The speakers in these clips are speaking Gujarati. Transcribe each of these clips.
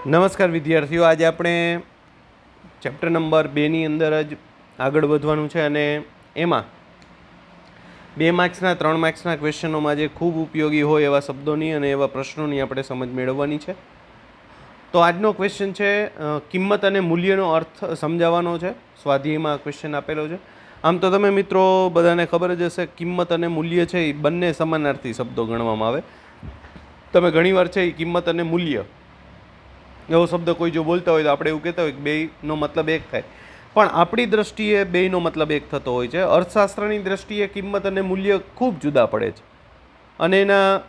નમસ્કાર વિદ્યાર્થીઓ, આજે આપણે ચેપ્ટર નંબર 2ની અંદર જ આગળ વધવાનું છે અને એમાં 2 માર્ક્સના 3 માર્ક્સના ક્વેશ્ચનોમાં જે ખૂબ ઉપયોગી હોય એવા શબ્દોની અને એવા પ્રશ્નોની આપણે સમજ મેળવવાની છે. તો આજનો ક્વેશ્ચન છે કિંમત અને મૂલ્યનો અર્થ સમજાવવાનો છે. સ્વાધ્યાયમાં ક્વેશ્ચન આપેલો છે. આમ તો તમે મિત્રો બધાને ખબર જ હશે, કિંમત અને મૂલ્ય છે એ બંને સમાનાર્થી શબ્દો ગણવામાં આવે. તમે ઘણીવાર છે એ કિંમત અને મૂલ્ય એવો શબ્દ કોઈ જો બોલતા હોય તો આપણે એવું કહેતા હોય કે બેયનો મતલબ એક થાય, પણ આપણી દ્રષ્ટિએ બેયનો મતલબ એક થતો હોય છે. અર્થશાસ્ત્રની દ્રષ્ટિએ કિંમત અને મૂલ્ય ખૂબ જુદા પડે છે અને એના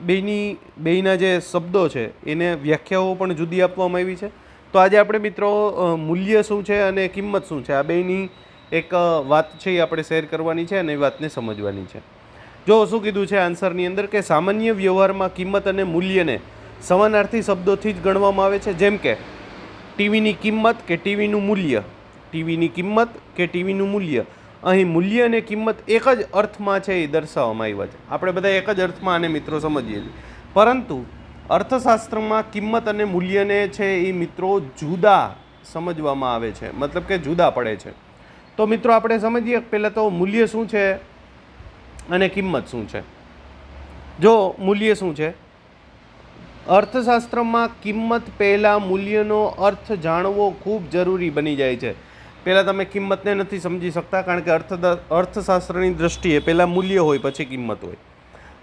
બેયના જે શબ્દો છે એને વ્યાખ્યાઓ પણ જુદી આપવામાં આવી છે. તો આજે આપણે મિત્રો મૂલ્ય શું છે અને કિંમત શું છે, આ બેયની એક વાત છે એ આપણે શેર કરવાની છે અને એ વાતને સમજવાની છે. જો શું કીધું છે આન્સરની અંદર કે સામાન્ય વ્યવહારમાં કિંમત અને મૂલ્યને સમાનાર્થી શબ્દોથી જ ગણવામાં આવે છે, જેમ કે ટીવીની કિંમત કે ટીવીનું મૂલ્ય. ટીવીની કિંમત કે ટીવીનું મૂલ્ય. અહીં મૂલ્ય અને કિંમત એક જ અર્થમાં છે એ દર્શાવવામાં આવ્યા છે. આપણે બધા એક જ અર્થમાં આને મિત્રો સમજીએ છીએ, પરંતુ અર્થશાસ્ત્રમાં કિંમત અને મૂલ્યને છે એ મિત્રો જુદા સમજવામાં આવે છે, મતલબ કે જુદા પડે છે. તો મિત્રો આપણે સમજીએ પહેલાં તો મૂલ્ય શું છે અને કિંમત શું છે. જો મૂલ્ય શું છે, અર્થશાસ્ત્રમાં કિંમત પહેલાં મૂલ્યનો અર્થ જાણવો ખૂબ જરૂરી બની જાય છે. પહેલાં તમે કિંમતને નથી સમજી શકતા, કારણ કે અર્થશાસ્ત્રની દ્રષ્ટિએ પહેલાં મૂલ્ય હોય પછી કિંમત હોય.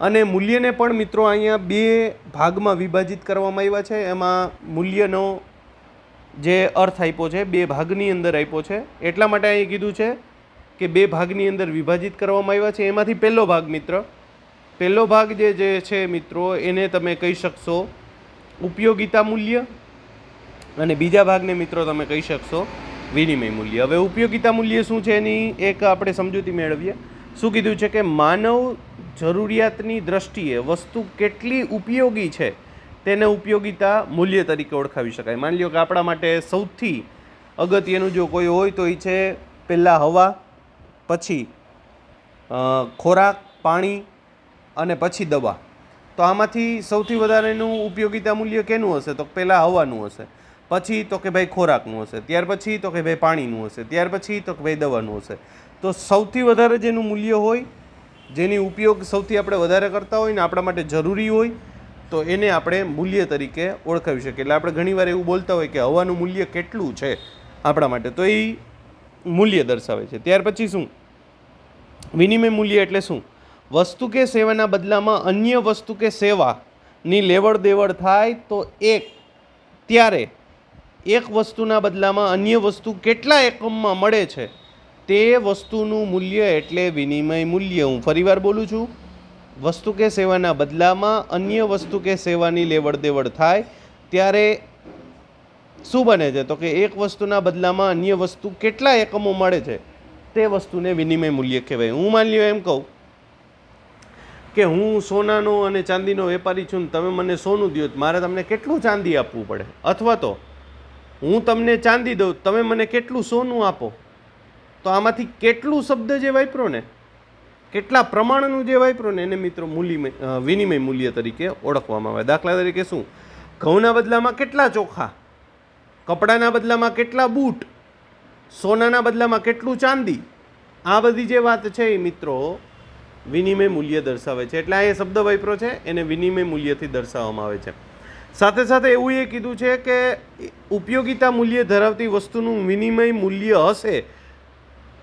અને મૂલ્યને પણ મિત્રો અહીંયા 2 ભાગમાં વિભાજિત કરવામાં આવ્યા છે. એમાં મૂલ્યનો જે અર્થ આપ્યો છે 2 ભાગની અંદર આપ્યો છે, એટલા માટે અહીં કીધું છે કે 2 ભાગની અંદર વિભાજિત કરવામાં આવ્યા છે. એમાંથી પહેલો ભાગ જે છે મિત્રો એને તમે કહી શકશો ઉપયોગિતા મૂલ્ય, અને બીજા ભાગને મિત્રો તમે કહી શકશો વિનિમય મૂલ્ય. હવે ઉપયોગિતા મૂલ્ય શું છે એની એક આપણે સમજૂતી મેળવીએ. શું કીધું છે કે માનવ જરૂરિયાતની દ્રષ્ટિએ વસ્તુ કેટલી ઉપયોગી છે તેને ઉપયોગિતા મૂલ્ય તરીકે ઓળખાવી શકાય. માની લો કે આપણા માટે સૌથી અગત્યનું જો કોઈ હોય તો એ છે પહેલાં હવા, પછી ખોરાક, પાણી અને પછી દવા. તો આમાંથી સૌથી વધારેનું ઉપયોગિતા મૂલ્ય કેનું હશે? તો પહેલાં હવાનું હશે, પછી તો કે ભાઈ ખોરાકનું હશે, ત્યાર પછી તો કે ભાઈ પાણીનું હશે, ત્યાર પછી તો કે ભાઈ દવાનું હશે. તો સૌથી વધારે જેનું મૂલ્ય હોય, જેની ઉપયોગ સૌથી આપણે વધારે કરતા હોય ને આપણા માટે જરૂરી હોય, તો એને આપણે મૂલ્ય તરીકે ઓળખાવી શકીએ. એટલે આપણે ઘણીવાર એવું બોલતા હોય કે હવાનું મૂલ્ય કેટલું છે આપણા માટે, તો એ મૂલ્ય દર્શાવે છે. ત્યાર પછી શું? વિનિમય મૂલ્ય એટલે શું? વસ્તુ કે સેવાના બદલામાં અન્ય વસ્તુ કે સેવાની લેવડ દેવડ થાય તો ત્યારે એક વસ્તુના બદલામાં અન્ય વસ્તુ કેટલા એકમમાં મળે છે તે વસ્તુનું મૂલ્ય એટલે વિનિમય મૂલ્ય. હું ફરીવાર બોલું છું, વસ્તુ કે સેવાના બદલામાં અન્ય વસ્તુ કે સેવાની લેવડ દેવડ થાય ત્યારે શું બને છે? તો કે એક વસ્તુના બદલામાં અન્ય વસ્તુ કેટલા એકમો મળે છે તે વસ્તુને વિનિમય મૂલ્ય કહેવાય. હું માની લ્યો એમ કહું કે હું સોનાનો અને ચાંદીનો વેપારી છું ને તમે મને સોનું દો, મારે તમને કેટલું ચાંદી આપવું પડે? અથવા તો હું તમને ચાંદી દઉં, તમે મને કેટલું સોનું આપો? તો આમાંથી કેટલું શબ્દ જે વાપરો ને, કેટલા પ્રમાણનું જે વાપરો ને એને મિત્રો વિનિમય મૂલ્ય તરીકે ઓળખવામાં આવે. દાખલા તરીકે શું? ઘઉંના બદલામાં કેટલા ચોખા, કપડાના બદલામાં કેટલા બૂટ, સોનાના બદલામાં કેટલું ચાંદી. આ બધી જે વાત છે એ મિત્રો વિનિમય મૂલ્ય દર્શાવે છે. એટલે આ એ શબ્દ વાપરો છે એને વિનિમય મૂલ્યથી દર્શાવવામાં આવે છે. સાથે સાથે એવું એ કીધું છે કે ઉપયોગિતા મૂલ્ય ધરાવતી વસ્તુનું વિનિમય મૂલ્ય હશે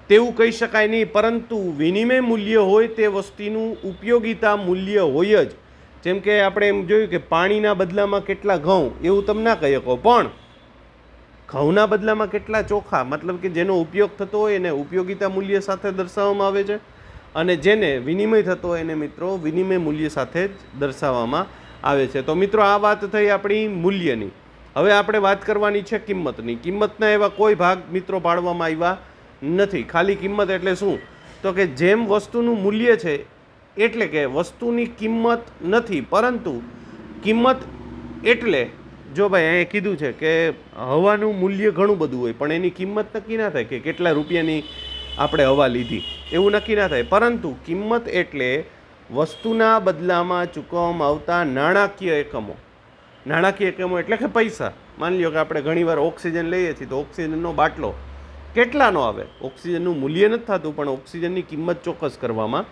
તેવું કહી શકાય નહીં, પરંતુ વિનિમય મૂલ્ય હોય તે વસ્તુનું ઉપયોગિતા મૂલ્ય હોય જ. જેમ કે આપણે એમ જોયું કે પાણીના બદલામાં કેટલા ઘઉં એવું તમે ના કહી શકો, પણ ઘઉંના બદલામાં કેટલા ચોખા, મતલબ કે જેનો ઉપયોગ થતો હોય એને ઉપયોગિતા મૂલ્ય સાથે દર્શાવવામાં આવે છે, અને જેને વિનિમય થતો હોય એને મિત્રો વિનિમય મૂલ્ય સાથે જ દર્શાવવામાં આવે છે. તો મિત્રો આ વાત થઈ આપણી મૂલ્યની. હવે આપણે વાત કરવાની છે કિંમતની. કિંમતના એવા કોઈ ભાગ મિત્રો પાડવામાં આવ્યા નથી. ખાલી કિંમત એટલે શું? તો કે જેમ વસ્તુનું મૂલ્ય છે એટલે કે વસ્તુની કિંમત નથી, પરંતુ કિંમત એટલે જો ભાઈ અહીંયા કીધું છે કે હવાનું મૂલ્ય ઘણું બધું હોય પણ એની કિંમત નક્કી ના થાય કે કેટલા રૂપિયાની આપણે હવા લીધી, એવું નક્કી ના થાય. પરંતુ કિંમત એટલે વસ્તુના બદલામાં ચૂકવવામાં આવતા નાણાકીય એકમો. નાણાકીય એકમો એટલે કે પૈસા. માની લો કે આપણે ઘણીવાર ઓક્સિજન લઈએ છીએ તો ઓક્સિજનનો બાટલો કેટલાનો આવે, ઓક્સિજનનું મૂલ્ય નથી થતું પણ ઓક્સિજનની કિંમત ચોક્કસ કરવામાં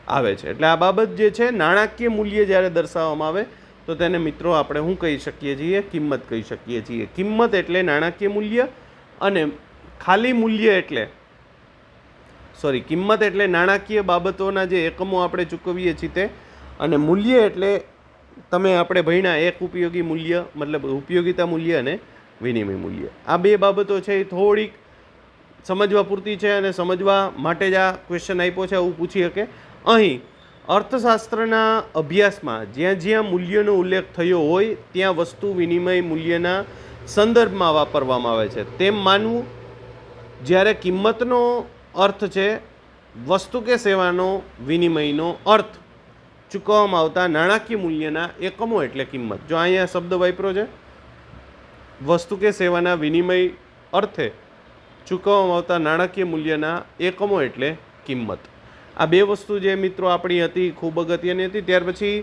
આવે છે. એટલે આ બાબત જે છે નાણાકીય મૂલ્ય જ્યારે દર્શાવવામાં આવે તો તેને મિત્રો આપણે શું કહી શકીએ છીએ? કિંમત કહી શકીએ છીએ. કિંમત એટલે નાણાકીય મૂલ્ય અને ખાલી મૂલ્ય એટલે કિંમત એટલે નાણાકીય બાબતોના જે એકમો આપણે ચૂકવીએ છીએ તે, અને મૂલ્ય એટલે તમે આપણે ભણ્યા એક ઉપયોગી મૂલ્ય મતલબ ઉપયોગિતા મૂલ્ય અને વિનિમય મૂલ્ય. આ બે બાબતો છે એ થોડીક સમજવા પૂરતી છે અને સમજવા માટે જ આ ક્વેશ્ચન આપ્યો છે, આવું પૂછી શકે. અહીં અર્થશાસ્ત્રના અભ્યાસમાં જ્યાં જ્યાં મૂલ્યનો ઉલ્લેખ થયો હોય ત્યાં વસ્તુ વિનિમય મૂલ્યના સંદર્ભમાં વાપરવામાં આવે છે તેમ માનવું. જ્યારે કિંમતનો અર્થ છે વસ્તુ કે સેવાનો વિનિમયનો અર્થ ચૂકવવામાં આવતા નાણાકીય મૂલ્યના એકમો એટલે કિંમત. જો અહીંયા શબ્દ વાપરો છે વસ્તુ કે સેવાના વિનિમય અર્થે ચૂકવવામાં આવતા નાણાકીય મૂલ્યના એકમો એટલે કિંમત. આ બે વસ્તુ જે મિત્રો આપણી હતી ખૂબ અગત્યની હતી. ત્યાર પછી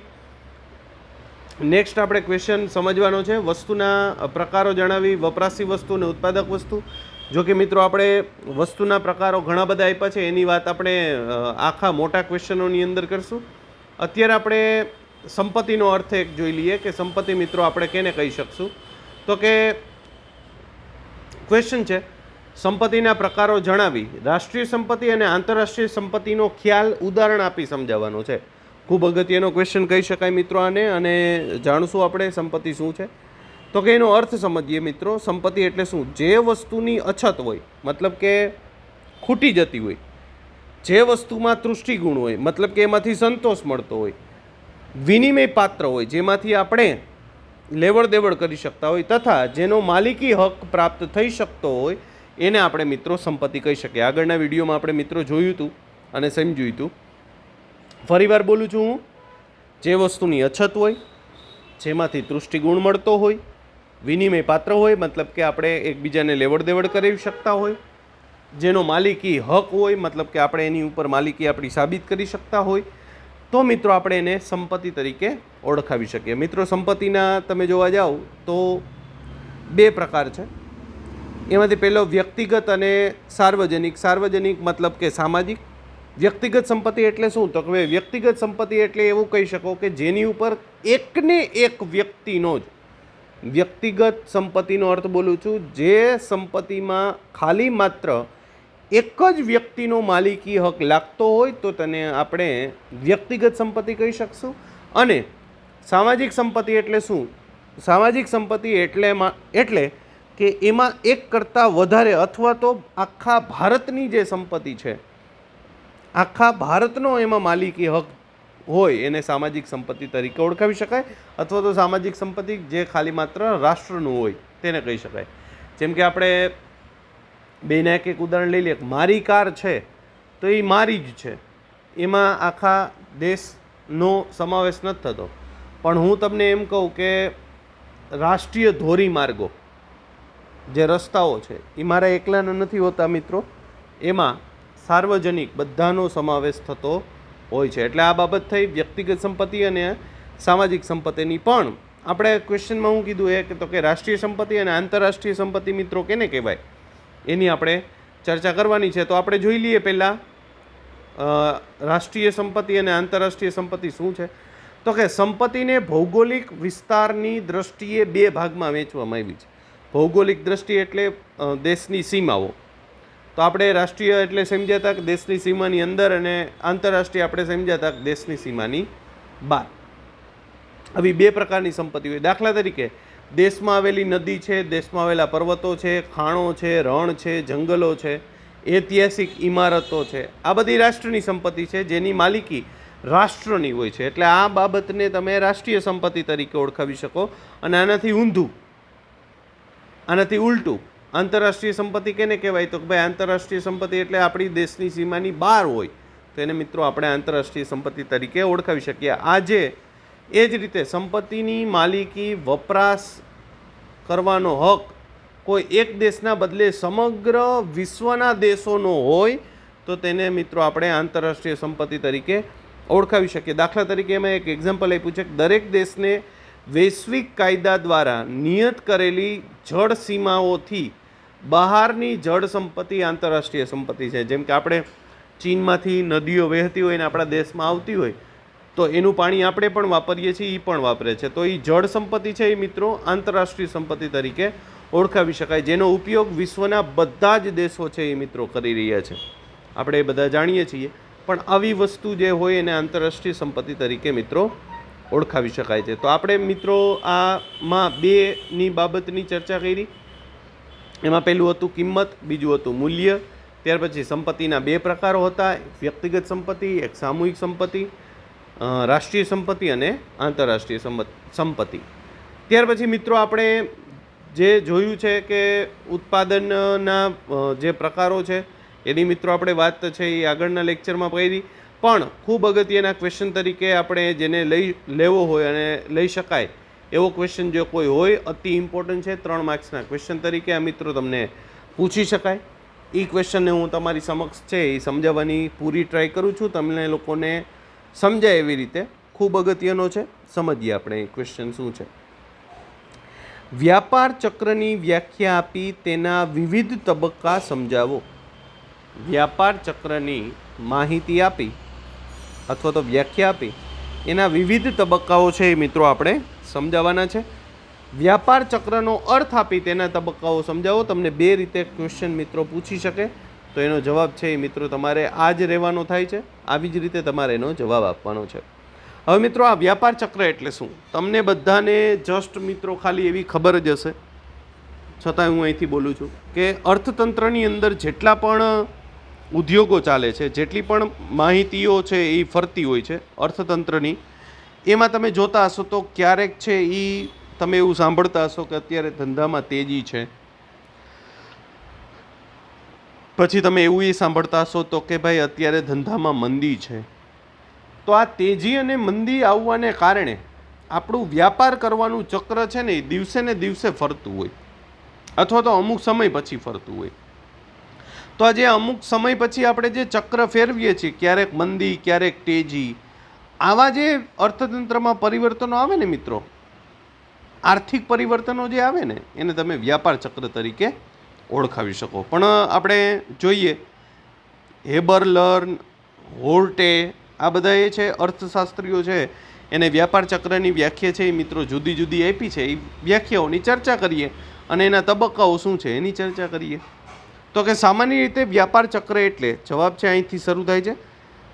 નેક્સ્ટ આપણે ક્વેશ્ચન સમજવાનો છે વસ્તુના પ્રકારો જણાવી, વપરાશી વસ્તુ અને ઉત્પાદક વસ્તુ. જો કે મિત્રો આપણે વસ્તુના પ્રકારો ઘણા બધા આપ્યા છે, એની વાત આપણે આખા મોટા ક્વેશ્ચનોની અંદર કરશું. અત્યારે આપણે સંપત્તિનો અર્થ એક જોઈ લઈએ કે સંપત્તિ મિત્રો આપણે કેને કહી શકશું. તો કે ક્વેશ્ચન છે સંપત્તિના પ્રકારો જણાવી રાષ્ટ્રીય સંપત્તિ અને આંતરરાષ્ટ્રીય સંપત્તિનો ખ્યાલ ઉદાહરણ આપી સમજાવવાનો છે. ખૂબ અગત્યનો ક્વેશ્ચન કહી શકાય મિત્રો આને, અને જાણશું આપણે સંપત્તિ શું છે. તો કે એનો અર્થ સમજીએ મિત્રો. સંપત્તિ એટલે શું? જે વસ્તુની અછત હોય મતલબ કે ખૂટી જતી હોય, જે વસ્તુમાં તૃષ્ટિગુણ હોય મતલબ કે એમાંથી સંતોષ મળતો હોય, વિનિમય પાત્ર હોય જેમાંથી આપણે લેવડ દેવડ કરી શકતા હોય, તથા જેનો માલિકી હક પ્રાપ્ત થઈ શકતો હોય એને આપણે મિત્રો સંપત્તિ કહી શકીએ. આગળના વિડીયોમાં આપણે મિત્રો જોયું હતું અને સમજ્યું હતું. ફરીવાર બોલું છું હું. જે વસ્તુની અછત હોય, જેમાંથી તૃષ્ટિગુણ મળતો હોય, વિનિમય પાત્ર હોય મતલબ કે આપણે એકબીજાને લેવડ દેવડ કરી શકતા હોય, જેનો માલિકી હક હોય મતલબ કે આપણે એની ઉપર માલિકી આપણી સાબિત કરી શકતા હોય, તો મિત્રો આપણે એને સંપત્તિ તરીકે ઓળખાવી શકીએ. મિત્રો સંપત્તિના તમે જોવા જાઓ તો બે પ્રકાર છે. એમાંથી પહેલો વ્યક્તિગત અને સાર્વજનિક. સાર્વજનિક મતલબ કે સામાજિક. વ્યક્તિગત સંપત્તિ એટલે શું? તો કે વ્યક્તિગત સંપત્તિ એટલે એવું કહી શકો કે જેની ઉપર એકને એક વ્યક્તિનો જ, વ્યક્તિગત સંપત્તિનો અર્થ બોલું છું, જે સંપત્તિમાં ખાલી માત્ર એક જ વ્યક્તિનો માલિકી હક લાગતો હોય તો તેને આપણે વ્યક્તિગત સંપત્તિ કહી શકશું. અને સામાજિક સંપત્તિ એટલે શું? સામાજિક સંપત્તિ એટલે કે એમાં એક કરતાં વધારે અથવા તો આખા ભારતની જે સંપત્તિ છે, આખા ભારતનો એમાં માલિકી હક હોય એને સામાજિક સંપત્તિ તરીકે ઓળખાવી શકાય. અથવા તો સામાજિક સંપત્તિ જે ખાલી માત્ર રાષ્ટ્રનું હોય તેને કહી શકાય. જેમ કે આપણે બેના એક ઉદાહરણ લઈ લઈએ. મારી કાર છે તો એ મારી જ છે, એમાં આખા દેશનો સમાવેશ નથી થતો. પણ હું તમને એમ કહું કે રાષ્ટ્રીય ધોરીમાર્ગો જે રસ્તાઓ છે એ મારા એકલાના નથી હોતા મિત્રો, એમાં સાર્વજનિક બધાનો સમાવેશ થતો હોય છે. એટલે આ બાબત થઈ વ્યક્તિગત સંપત્તિ અને સામાજિક સંપત્તિની. પણ આપણે ક્વેશ્ચનમાં હું કીધું એ કે તો કે રાષ્ટ્રીય સંપત્તિ અને આંતરરાષ્ટ્રીય સંપત્તિ મિત્રો કેને કહેવાય એની આપણે ચર્ચા કરવાની છે. તો આપણે જોઈ લઈએ પહેલાં રાષ્ટ્રીય સંપત્તિ અને આંતરરાષ્ટ્રીય સંપત્તિ શું છે. તો કે સંપત્તિને ભૌગોલિક વિસ્તારની દ્રષ્ટિએ બે ભાગમાં વહેંચવામાં આવી છે. ભૌગોલિક દ્રષ્ટિ એટલે દેશની સીમાઓ. તો આપણે રાષ્ટ્રીય એટલે સમજ્યા હતા કે દેશની સીમાની અંદર, અને આંતરરાષ્ટ્રીય આપણે સમજ્યા હતા કે દેશની સીમાની બહાર. આવી બે પ્રકારની સંપત્તિ હોય. દાખલા તરીકે દેશમાં આવેલી નદી છે, દેશમાં આવેલા પર્વતો છે, ખાણો છે, રણ છે, જંગલો છે, ઐતિહાસિક ઇમારતો છે, આ બધી રાષ્ટ્રની સંપત્તિ છે જેની માલિકી રાષ્ટ્રની હોય છે. એટલે આ બાબતને તમે રાષ્ટ્રીય સંપત્તિ તરીકે ઓળખાવી શકો. અને આનાથી ઊંધું, આનાથી ઉલટું આંતરરાષ્ટ્રીય સંપત્તિ કેને કહેવાય? તો કે ભાઈ આંતરરાષ્ટ્રીય સંપત્તિ એટલે આપણી દેશની સીમાની બહાર હોય તો એને મિત્રો આપણે આંતરરાષ્ટ્રીય સંપત્તિ તરીકે ઓળખાવી શકીએ. આજે એ જ રીતે સંપત્તિની માલિકી, વપરાશ કરવાનો હક કોઈ એક દેશના બદલે સમગ્ર વિશ્વના દેશોનો હોય તો તેને મિત્રો આપણે આંતરરાષ્ટ્રીય સંપત્તિ તરીકે ઓળખાવી શકીએ. દાખલા તરીકે એમાં એક એક્ઝામ્પલ આપ્યું છે કે દરેક દેશને વૈશ્વિક કાયદા દ્વારા નિયત કરેલી જળ સીમાઓથી બહારની જળ સંપત્તિ આંતરરાષ્ટ્રીય સંપત્તિ છે. જેમ કે આપણે ચીનમાંથી નદીઓ વહેતી હોય ને આપણા દેશમાં આવતી હોય તો એનું પાણી આપણે પણ વાપરીએ છીએ, એ પણ વાપરે છે. તો એ જળ સંપત્તિ છે એ મિત્રો આંતરરાષ્ટ્રીય સંપત્તિ તરીકે ઓળખાવી શકાય, જેનો ઉપયોગ વિશ્વના બધા જ દેશો છે એ મિત્રો કરી રહ્યા છે. આપણે એ બધા જાણીએ છીએ, પણ આવી વસ્તુ જે હોય એને આંતરરાષ્ટ્રીય સંપત્તિ તરીકે મિત્રો ઓળખાવી શકાય છે. તો આપણે મિત્રો આમાં બેની બાબતની ચર્ચા કરી. એમાં પહેલું હતું કિંમત, બીજું હતું મૂલ્ય. ત્યાર પછી સંપત્તિના બે પ્રકારો હતા, વ્યક્તિગત સંપત્તિ, એક સામૂહિક સંપત્તિ, રાષ્ટ્રીય સંપત્તિ અને આંતરરાષ્ટ્રીય સંપત્તિ. ત્યાર પછી મિત્રો આપણે જે જોયું છે કે ઉત્પાદનના જે પ્રકારો છે એની મિત્રો આપણે વાત છે એ આગળના લેક્ચરમાં કરી. પણ ખૂબ અગત્યના ક્વેશ્ચન તરીકે આપણે જેને લેવો હોય અને લઈ શકાય એવો ક્વેશ્ચન જો કોઈ હોય, અતિ ઇમ્પોર્ટન્ટ છે, 3 માર્ક્સના ક્વેશ્ચન તરીકે આ મિત્રો તમને પૂછી શકાય. એ ક્વેશ્ચનને હું તમારી સમક્ષ છે એ સમજાવવાની પૂરી ટ્રાય કરું છું, તમને લોકોને સમજાય એવી રીતે. ખૂબ અગત્યનો છે, સમજીએ આપણે એ ક્વેશ્ચન શું છે. વ્યાપાર ચક્રની વ્યાખ્યા આપી તેના વિવિધ તબક્કા સમજાવો. વ્યાપાર ચક્રની માહિતી આપી અથવા તો વ્યાખ્યા આપી એના વિવિધ તબક્કાઓ છે એ મિત્રો આપણે સમજાવવાના છે. વ્યાપાર ચક્રનો અર્થ આપી તેના તબક્કાઓ સમજાવો. તમને 2 રીતે ક્વેશ્ચન મિત્રો પૂછી શકે, તો એનો જવાબ છે એ મિત્રો તમારે આ જ રહેવાનો થાય છે. આવી જ રીતે તમારે એનો જવાબ આપવાનો છે. હવે મિત્રો આ વ્યાપાર ચક્ર એટલે શું, તમને બધાને જસ્ટ મિત્રો ખાલી એવી ખબર જ હશે, છતાં હું અહીંથી બોલું છું કે અર્થતંત્રની અંદર જેટલા પણ ઉદ્યોગો ચાલે છે, જેટલી પણ માહિતીઓ છે એ ફરતી હોય છે અર્થતંત્રની, એમાં તમે જોતા હશો તો ક્યારેક છે એ તમે એવું સાંભળતા હશો કે અત્યારે ધંધામાં તેજી છે. પછી તમે એવું એ સાંભળતા હશો તો કે ભાઈ અત્યારે ધંધામાં મંદી છે. તો આ તેજી અને મંદી આવવાને કારણે આપણું વ્યાપાર કરવાનું ચક્ર છે ને એ દિવસે ને દિવસે ફરતું હોય, અથવા તો અમુક સમય પછી ફરતું હોય. તો આજે અમુક સમય પછી આપણે જે ચક્ર ફેરવીએ છીએ, ક્યારેક મંદી ક્યારેક તેજી, આવા જે અર્થતંત્રમાં પરિવર્તનો આવે ને મિત્રો, આર્થિક પરિવર્તનો જે આવે ને એને તમે વ્યાપાર ચક્ર તરીકે ઓળખાવી શકો. પણ આપણે જોઈએ હેબર, લર્ન, હોર્ટે, આ બધા એ છે અર્થશાસ્ત્રીઓ છે, એને વ્યાપાર ચક્રની વ્યાખ્યા છે એ મિત્રો જુદી જુદી આપી છે. એ વ્યાખ્યાઓની ચર્ચા કરીએ અને એના તબક્કાઓ શું છે એની ચર્ચા કરીએ. તો કે સામાન્ય રીતે વ્યાપાર ચક્ર એટલે, જવાબ છે અહીંથી શરૂ થાય છે.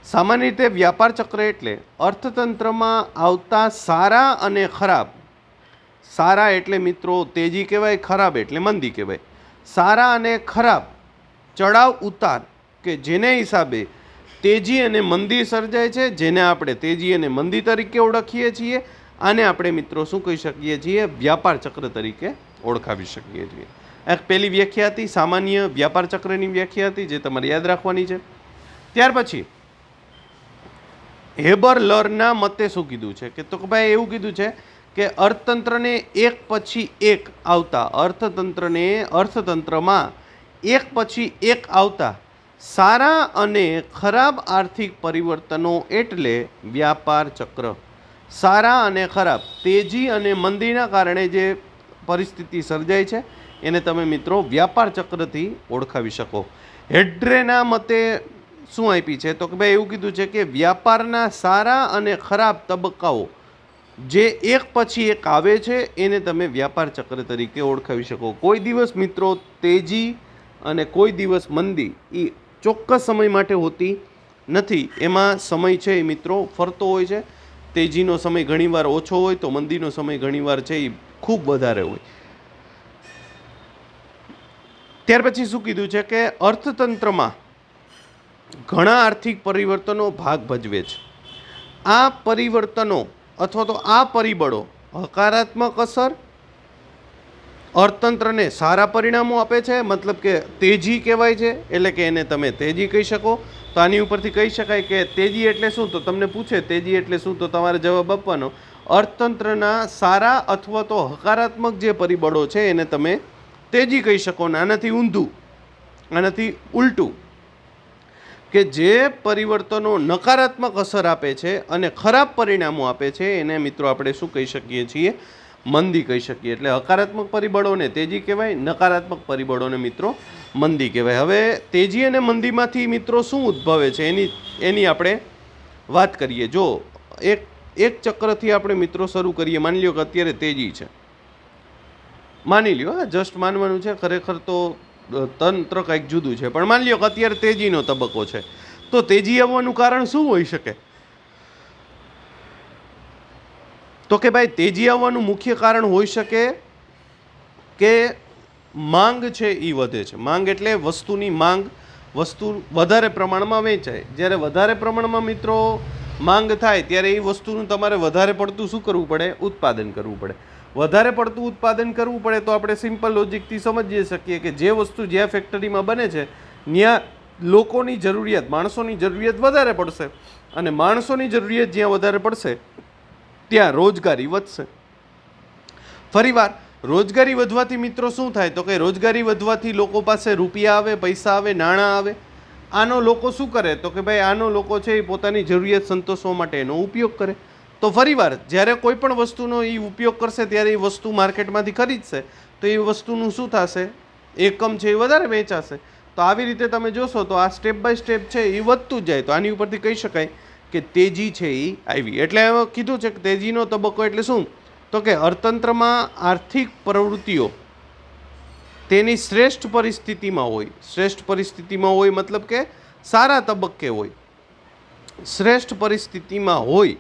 સામાન્ય રીતે વ્યાપાર ચક્ર એટલે અર્થતંત્રમાં આવતા સારા અને ખરાબ. સારા એટલે મિત્રો તેજી કહેવાય, ખરાબ એટલે મંદી કહેવાય. સારા અને ખરાબ ચડાવ ઉતાર કે જેને હિસાબે તેજી અને મંદી સર્જાય છે, જેને આપણે તેજી અને મંદી તરીકે ઓળખીએ છીએ, આને આપણે મિત્રો શું કહી શકીએ છીએ, વ્યાપાર ચક્ર તરીકે ઓળખાવી શકીએ છીએ. એક પહેલી વ્યાખ્યા હતી, સામાન્ય વ્યાપાર ચક્રની વ્યાખ્યા હતી, જે તમારે યાદ રાખવાની છે. ત્યાર પછી હેબર લરના મતે શું કીધું છે કે તો ભાઈ એવું કીધું છે કે અર્થતંત્રને એક પછી એક આવતા, અર્થતંત્રમાં એક પછી એક આવતા સારા અને ખરાબ આર્થિક પરિવર્તનો એટલે વ્યાપાર ચક્ર. સારા અને ખરાબ, તેજી અને મંદીના કારણે જે પરિસ્થિતિ સર્જાય છે એને તમે મિત્રો વ્યાપાર ચક્રથી ઓળખાવી શકો. હેડ્રેના મતે શું આપી છે તો કે ભાઈ એવું કીધું છે કે વ્યાપારના સારા અને ખરાબ તબક્કાઓ જે એક પછી એક આવે છે એને તમે વ્યાપાર ચક્ર તરીકે ઓળખાવી શકો. કોઈ દિવસ મિત્રો તેજી અને કોઈ દિવસ મંદી એ ચોક્કસ સમય માટે હોતી નથી. એમાં સમય છે એ મિત્રો ફરતો હોય છે. તેજીનો સમય ઘણીવાર ઓછો હોય તો મંદીનો સમય ઘણીવાર છે એ ખૂબ વધારે હોય. ત્યાર પછી શું કીધું છે કે અર્થતંત્રમાં ઘણા આર્થિક પરિવર્તનો ભાગ ભજવે છે. આ પરિવર્તનો અથવા તો આ પરિબળો હકારાત્મક અસર અર્થતંત્રને સારા પરિણામો આપે છે, મતલબ કે તેજી કહેવાય છે, એટલે કે એને તમે તેજી કહી શકો. તો આની ઉપરથી કહી શકાય કે તેજી એટલે શું, તો તમને પૂછે તેજી એટલે શું તો તમારે જવાબ આપવાનો અર્થતંત્રના સારા અથવા તો હકારાત્મક જે પરિબળો છે એને તમે તેજી કહી શકો. ને આનાથી ઊંધું, આનાથી ઉલટું કે જે પરિવર્તનો નકારાત્મક અસર આપે છે અને ખરાબ પરિણામો આપે છે એને મિત્રો આપણે શું કહી શકીએ છીએ? મંદી કહી શકીએ. એટલે હકારાત્મક પરિબળોને તેજી કહેવાય, નકારાત્મક પરિબળોને મિત્રો મંદી કહેવાય. હવે તેજી અને મંદીમાંથી મિત્રો શું ઉદ્ભવે છે એની આપણે વાત કરીએ. જો એક ચક્રથી આપણે મિત્રો શરૂ કરીએ. માની લ્યો કે અત્યારે તેજી છે, માની લ્યો, જસ્ટ માનવાનું છે, ખરેખર તો તંત્ર કંઈક જુદું છે, પણ માની લ્યો કે અત્યારે તેજીનો તબક્કો છે, તો તેજી આવવાનું કારણ શું હોઈ શકે? તો કે ભાઈ તેજી આવવાનું મુખ્ય કારણ હોઈ શકે કે માંગ છે એ વધે છે. માંગ એટલે વસ્તુની માંગ, વસ્તુ વધારે પ્રમાણમાં વેચાય. જ્યારે વધારે પ્રમાણમાં મિત્રો માંગ થાય ત્યારે એ વસ્તુનું તમારે વધારે પડતું શું કરવું પડે? ઉત્પાદન કરવું પડે. વધારે પડતું ઉત્પાદન કરવું પડે તો આપણે સિમ્પલ લોજિકથી સમજી શકીએ કે જે વસ્તુ જ્યાં ફેક્ટરીમાં બને છે ત્યાં લોકોની જરૂરિયાત, માણસોની જરૂરિયાત વધારે પડશે, અને માણસોની જરૂરિયાત જ્યાં વધારે પડશે ત્યાં રોજગારી વધશે. ફરીવાર રોજગારી વધવાથી મિત્રો શું થાય? તો કે રોજગારી વધવાથી લોકો પાસે રૂપિયા આવે, પૈસા આવે, નાણાં આવે. આનો લોકો શું કરે? તો કે ભાઈ આનો લોકો છે એ પોતાની જરૂરિયાત સંતોષવા માટે એનો ઉપયોગ કરે. તો ફરીવાર જ્યારે કોઈ પણ વસ્તુનો એ ઉપયોગ કરશે ત્યારે એ વસ્તુ માર્કેટમાંથી ખરીદશે તો એ વસ્તુનું શું થશે? એકમ છે એ વધારે વેચાશે. તો આવી રીતે તમે જોશો તો આ સ્ટેપ બાય સ્ટેપ છે એ વધતું જ જાય. તો આની ઉપરથી કહી શકાય કે તેજી છે એ આવી. એટલે કીધું છે કે તેજીનો તબક્કો એટલે શું? તો કે અર્થતંત્રમાં આર્થિક પ્રવૃત્તિઓ તેની શ્રેષ્ઠ પરિસ્થિતિમાં હોય. શ્રેષ્ઠ પરિસ્થિતિમાં હોય મતલબ કે સારા તબક્કે હોય, શ્રેષ્ઠ પરિસ્થિતિમાં હોય.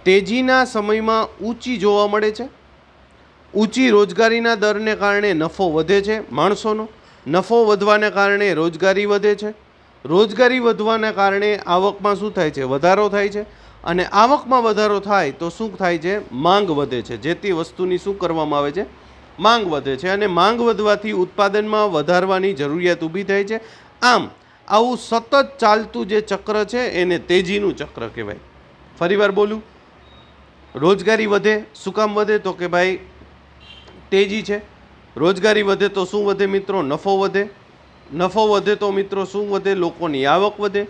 તેજીના સમયમાં ઊંચી જોવા મળે છે. ઊંચી રોજગારીના દરને કારણે નફો વધે છે માણસોનો. નફો વધવાને કારણે રોજગારી વધે છે. રોજગારી વધવાના કારણે આવકમાં શું થાય છે? વધારો થાય છે. અને આવકમાં વધારો થાય તો શું થાય છે? માંગ વધે છે. જે તે વસ્તુની શું કરવામાં આવે છે? માંગ વધે છે. અને માંગ વધવાથી ઉત્પાદનમાં વધારવાની જરૂરિયાત ઊભી થાય છે. આમ આવું સતત ચાલતું જે ચક્ર છે એને તેજીનું ચક્ર કહેવાય. ફરીવાર બોલું, રોજગારી વધે. શું કામ વધે? તો કે ભાઈ તેજી છે. રોજગારી વધે તો શું વધે મિત્રો? નફો વધે. નફો વધે તો મિત્રો શું વધે? લોકોની આવક વધે.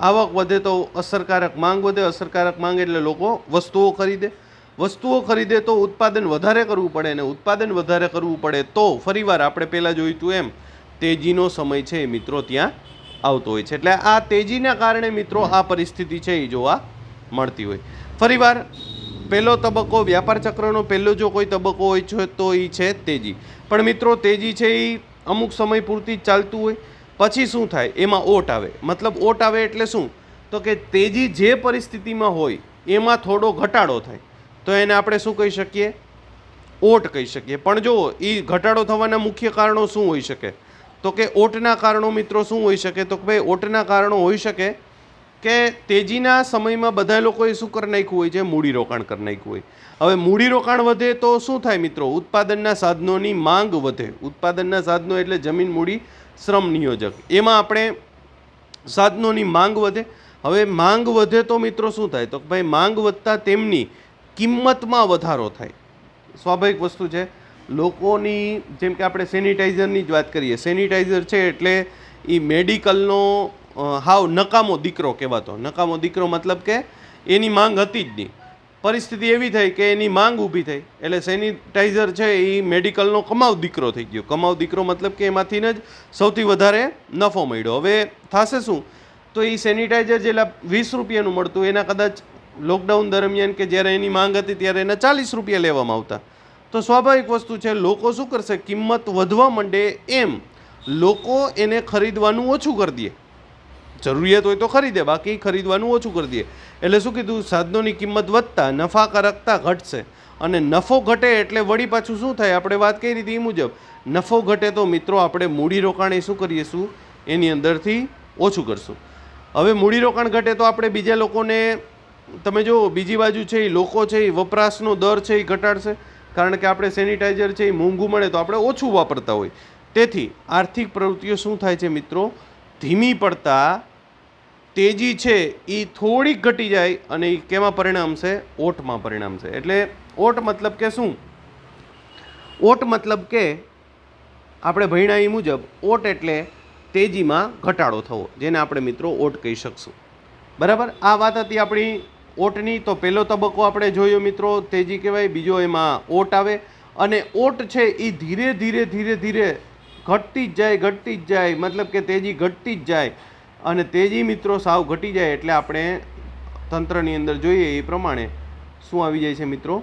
આવક વધે તો અસરકારક માંગ વધે. અસરકારક માંગ એટલે લોકો વસ્તુઓ ખરીદે. વસ્તુઓ ખરીદે તો ઉત્પાદન વધારે કરવું પડે, અને ઉત્પાદન વધારે કરવું પડે તો ફરીવાર આપણે પહેલાં જોયું હતું એમ તેજીનો સમય છે મિત્રો ત્યાં આવતો હોય છે. એટલે આ તેજીના કારણે મિત્રો આ પરિસ્થિતિ છે એ જોવા મળતી હોય. ફરીવાર પહેલો તબક્કો વ્યાપાર ચક્રનો પહેલો જો કોઈ તબક્કો હોય છે તો એ છે તેજી. પણ મિત્રો તેજી છે એ અમુક સમય પૂરતી જ ચાલતું હોય. પછી શું થાય? એમાં ઓટ આવે. મતલબ ઓટ આવે એટલે શું? તો કે તેજી જે પરિસ્થિતિમાં હોય એમાં થોડો ઘટાડો થાય તો એને આપણે શું કહી શકીએ? ઓટ કહી શકીએ. પણ જો એ ઘટાડો થવાના મુખ્ય કારણો શું હોઈ શકે? તો કે ઓટના કારણો મિત્રો શું હોઈ શકે? તો કે ભાઈ ઓટના કારણો હોઈ શકે કે તેજીના સમયમાં બધા લોકોએ શું કરી નાખ્યું હોય છે? મૂડીરોકાણ કરી નાખ્યું હોય. હવે મૂડીરોકાણ વધે તો શું થાય મિત્રો? ઉત્પાદનના સાધનોની માંગ વધે. ઉત્પાદનના સાધનો એટલે જમીન, મૂડી, શ્રમ, નિયોજક. એમાં આપણે સાધનોની માંગ વધે. હવે માંગ વધે તો મિત્રો શું થાય? તો ભાઈ માંગ વધતા તેમની કિંમતમાં વધારો થાય. સ્વાભાવિક વસ્તુ છે. લોકોની જેમ કે આપણે સેનિટાઈઝરની જ વાત કરીએ. સેનિટાઈઝર છે એટલે એ મેડિકલનો હાવ નકામો દીકરો કહેવાતો. નકામો દીકરો મતલબ કે એની માંગ હતી જ નહીં. પરિસ્થિતિ એવી થઈ કે એની માંગ ઊભી થઈ એટલે સેનિટાઈઝર છે એ મેડિકલનો કમાવ દીકરો થઈ ગયો. કમાવ દીકરો મતલબ કે એમાંથી જ સૌથી વધારે નફો મળ્યો. હવે થશે શું? તો એ સેનિટાઈઝર જેટલા 20 રૂપિયાનું મળતું એના કદાચ લોકડાઉન દરમિયાન કે જ્યારે એની માંગ હતી ત્યારે એના 40 રૂપિયા લેવામાં આવતા. તો સ્વાભાવિક વસ્તુ છે, લોકો શું કરશે? કિંમત વધવા માંડે એમ લોકો એને ખરીદવાનું ઓછું કરી દે. જરૂરિયાત હોય તો ખરીદે, બાકી ખરીદવાનું ઓછું કરી દે. એટલે શું કીધું? સાધનોની કિંમત વધતા નફાકારકતા ઘટશે. અને નફો ઘટે એટલે વળી પાછું શું થાય? આપણે વાત કરી હતી એ મુજબ નફો ઘટે તો મિત્રો આપણે મૂડીરોકાણ એ શું કરીશું? એની અંદરથી ઓછું કરશું. હવે મૂડીરોકાણ ઘટે તો આપણે બીજા લોકોને, તમે જો બીજી બાજુ છે એ લોકો છે એ વપરાશનો દર છે એ ઘટાડશે. કારણ કે આપણે સેનિટાઈઝર છે એ મોંઘું મળે તો આપણે ઓછું વાપરતા હોય. તેથી આર્થિક પ્રવૃત્તિઓ શું થાય છે મિત્રો? ધીમી પડતા તેજી છે એ થોડીક ઘટી જાય અને એ કેમાં પરિણામશે? ઓટમાં પરિણામશે. એટલે ઓટ મતલબ કે શું? ઓટ મતલબ કે આપણે ભણ્યા એ મુજબ ઓટ એટલે તેજીમાં ઘટાડો થવો, જેને આપણે મિત્રો ઓટ કહી શકશું. બરાબર, આ વાત હતી આપણી ઓટની. તો પહેલો તબક્કો આપણે જોયો મિત્રો, તેજી કહેવાય. બીજો એમાં ઓટ આવે, અને ઓટ છે એ ધીરે ધીરે ધીરે ધીરે ઘટતી જ જાય, મતલબ કે તેજી ઘટતી જ જાય, અને તેજી મિત્રો સાવ ઘટી જાય એટલે આપણે તંત્રની અંદર જોઈએ એ પ્રમાણે શું આવી જાય છે મિત્રો,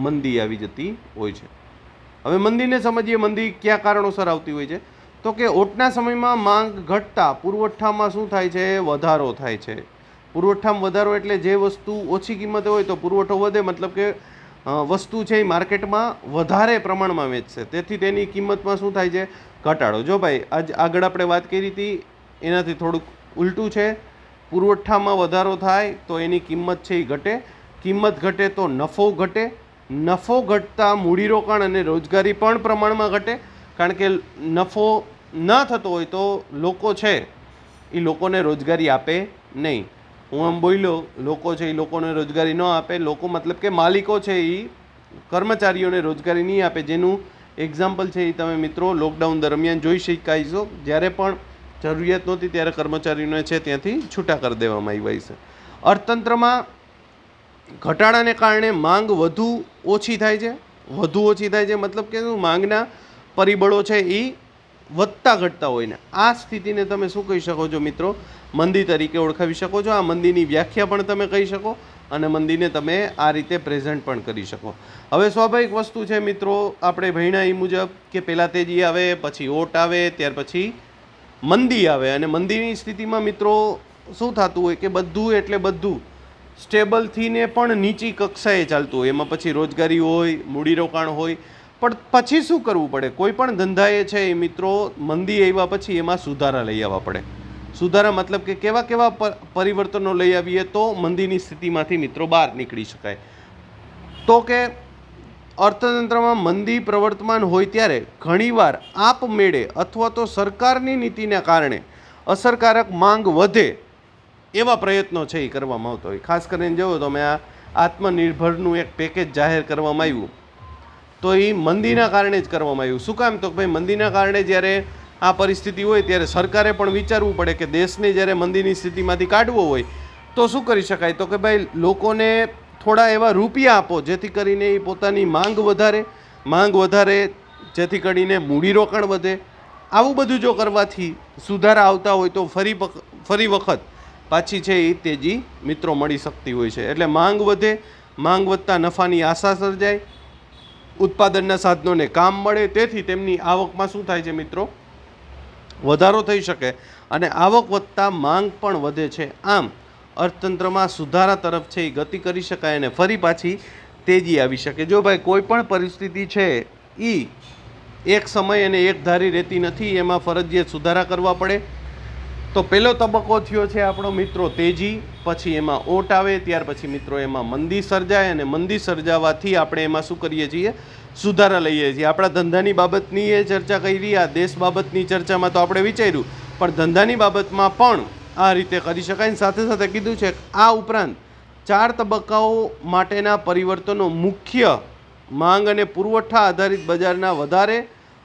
મંદી આવી જતી હોય છે. હવે મંદીને સમજીએ, મંદી કયા કારણોસર આવતી હોય છે? તો કે ઓટના સમયમાં માંગ ઘટતા પુરવઠામાં શું થાય છે, વધારો થાય છે. પુરવઠામાં વધારો એટલે જે વસ્તુ ઓછી કિંમતે હોય તો પુરવઠો વધે, મતલબ કે વસ્તુ છે એ માર્કેટમાં વધારે પ્રમાણમાં વેચશે, તેથી તેની કિંમતમાં શું થાય છે, ઘટાડો. જો ભાઈ આજ આગળ આપણે વાત કરી હતી એનાથી થોડુંક ઉલટું છે. પુરવઠામાં વધારો થાય તો એની કિંમત છે એ ઘટે, કિંમત ઘટે તો નફો ઘટે, નફો ઘટતા મૂડીરોકાણ અને રોજગારી પણ પ્રમાણમાં ઘટે, કારણ કે નફો ન થતો હોય તો લોકો છે એ લોકોને રોજગારી આપે નહીં. હું આમ બોલ્યો, લોકો છે એ લોકોને રોજગારી ન આપે, લોકો મતલબ કે માલિકો છે એ કર્મચારીઓને રોજગારી નહીં આપે, જેનું એક્ઝામ્પલ છે એ તમે મિત્રો લોકડાઉન દરમિયાન જોઈ શકાશો. જ્યારે પણ જરૂરિયાત નહોતી ત્યારે કર્મચારીઓને છે ત્યાંથી છૂટા કરી દેવામાં આવ્યા છે. અર્થતંત્રમાં ઘટાડાને કારણે માંગ વધુ ઓછી થાય છે, મતલબ કે માંગના પરિબળો છે એ વધતા ઘટતા હોય ને આ સ્થિતિને તમે શું કહી શકો છો મિત્રો, મંદી તરીકે ઓળખાવી શકો છો. આ મંદીની વ્યાખ્યા પણ તમે કહી શકો, અને મંદીને તમે આ રીતે પ્રેઝન્ટ પણ કરી શકો. હવે સ્વાભાવિક વસ્તુ છે મિત્રો, આપણે ભણ્યા એ મુજબ કે પહેલાં તેજી આવે, પછી ઓટ આવે, ત્યાર પછી મંદી આવે, અને મંદીની સ્થિતિમાં મિત્રો શું થતું હોય કે બધું એટલે બધું સ્ટેબલથી ને પણ નીચી કક્ષાએ ચાલતું હોય. એમાં પછી રોજગારી હોય, મૂડીરોકાણ હોય, પણ પછી શું કરવું પડે, કોઈ પણ ધંધાએ છે એ મિત્રો મંદી આવ્યા પછી એમાં સુધારા લઈ આવવા પડે. સુધારા મતલબ કે કેવા કેવા પરિવર્તનો લઈ આવીએ તો મંદીની સ્થિતિમાંથી મિત્રો બહાર નીકળી શકાય. તો કે અર્થતંત્રમાં મંદી પ્રવર્તમાન હોય ત્યારે ઘણીવાર આપમેળે અથવા તો સરકારની નીતિના કારણે અસરકારક માંગ વધે એવા પ્રયત્નો છે એ કરવામાં આવતો હોય. ખાસ કરીને જુઓ તો મેં આ આત્મનિર્ભરનું એક પેકેજ જાહેર કરવામાં આવ્યું, તો એ મંદીના કારણે જ કરવામાં આવ્યું. શું કામ? તો ભાઈ મંદીના કારણે જ્યારે આ પરિસ્થિતિ હોય ત્યારે સરકારે પણ વિચારવું પડે કે દેશને જ્યારે મંદીની સ્થિતિમાંથી કાઢવો હોય તો શું કરી શકાય. તો કે ભાઈ લોકોને થોડા એવા રૂપિયા આપો જેથી કરીને એ પોતાની માંગ વધારે, જેથી કરીને મૂડીરોકાણ વધે. આવું બધું જો કરવાથી સુધારા આવતા હોય તો ફરી વખત પાછી છે એ તેજી મિત્રો મળી શકતી હોય છે. એટલે માંગ વધે, માંગ વધતા નફાની આશા સર્જાય, ઉત્પાદનના સાધનોને કામ મળે, તેથી તેમની આવકમાં શું થાય છે મિત્રો, વધારો થઈ શકે, અને આવક વધતા માંગ પણ વધે છે. આમ અર્થતંત્રમાં સુધારા તરફ છે એ ગતિ કરી શકાય અને ફરી પાછી તેજી આવી શકે. જો ભાઈ કોઈ પણ પરિસ્થિતિ છે એ એક સમય અને એક ધારી રહેતી નથી, એમાં ફરજિયાત સુધારા કરવા પડે. તો પહેલો તબક્કો થયો છે આપણો મિત્રો તેજી, પછી એમાં ઓટ આવે, ત્યાર પછી મિત્રો એમાં મંદી સર્જાય, અને મંદી સર્જાવાથી આપણે એમાં શું કરીએ છીએ, સુધારા લઈએ છીએ. આપણા ધંધાની બાબતની એ ચર્ચા કરી, આ દેશ બાબતની ચર્ચામાં તો આપણે વિચાર્યું, પણ ધંધાની બાબતમાં પણ આ રીતે કરી શકાય. સાથે સાથે કીધું છે આ ઉપરાંત 4 તબક્કાઓ માટેના પરિવર્તનો મુખ્ય માંગ અને પુરવઠા આધારિત બજારના વધારે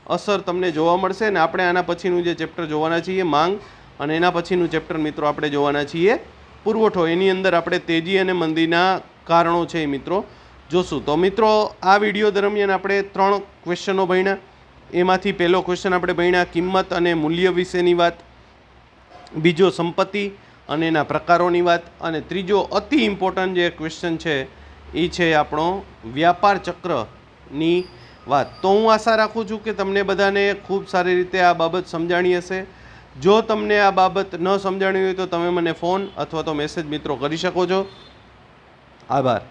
અસર તમને જોવા મળશે. અને આપણે આના પછીનું જે ચેપ્ટર જોવાના છીએ માંગ, અને એના પછીનું ચેપ્ટર મિત્રો આપણે જોવાના છીએ પુરવઠો. એની અંદર આપણે તેજી અને મંદીના કારણો છે મિત્રો જોશું. તો મિત્રો આ વિડીયો દરમિયાન આપણે 3 ક્વેશ્ચનો ભણ્યા. એમાંથી પહેલો ક્વેશ્ચન આપણે ભણ્યા કિંમત અને મૂલ્ય વિશેની વાત, બીજો સંપત્તિ અને એના પ્રકારોની વાત, અને ત્રીજો અતિ ઇમ્પોર્ટન્ટ જે ક્વેશ્ચન છે એ છે આપણો વ્યાપાર ચક્રની વાત. તો હું આશા રાખું છું કે તમને બધાને ખૂબ સારી રીતે આ બાબત સમજાણી હશે. જો તમને આ બાબત ન સમજાણી હોય તો તમે મને ફોન અથવા તો મેસેજ મિત્રો કરી શકો છો. આભાર.